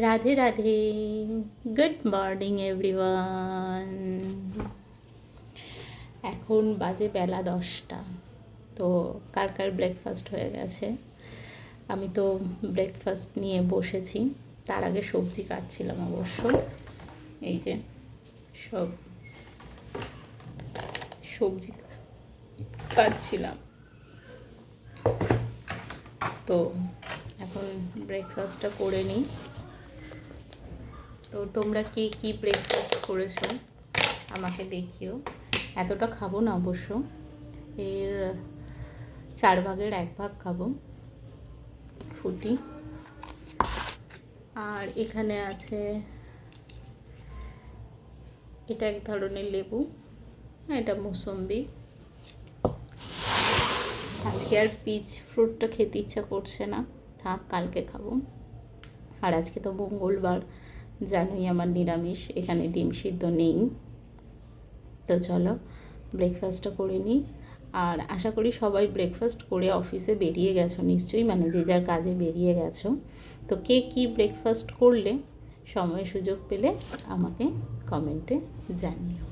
Radhe Radhe, good morning everyone. এখন বাজে বেলা 10টা। তো কার কার ব্রেকফাস্ট হয়ে গেছে? আমি তো ব্রেকফাস্ট নিয়ে বসেছি। তার আগে সবজি কাটছিলাম অবশ্য। এই যে সব সবজি কাটছিলাম। তো এখন ব্রেকফাস্টটা করে নিই। তো তোমরা কে কী ব্রেকফাস্ট করেছো আমাকে দেখিও। এতটা খাবো না অবশ্য, এর 4/1 খাবো ফুটি। আর এখানে আছে, এটা এক ধরনের লেবু, এটা মৌসম্বি। আজকে আর পিচ ফ্রুটটা খেতে ইচ্ছা করছে না, থাক কালকে খাবো। আর আজকে তো মঙ্গলবার, জানোই আমার নিরামিষ, এখানে ডিম সিদ্ধ নেই। তো চলো ব্রেকফাস্টটা করে নিই। আর আশা করি সবাই ব্রেকফাস্ট করে অফিসে বেরিয়ে গেছো নিশ্চয়ই, মানে যে যার কাজে বেরিয়ে গেছো। তো কে কী ব্রেকফাস্ট করলে সময় সুযোগ পেলে আমাকে কমেন্টে জানিও।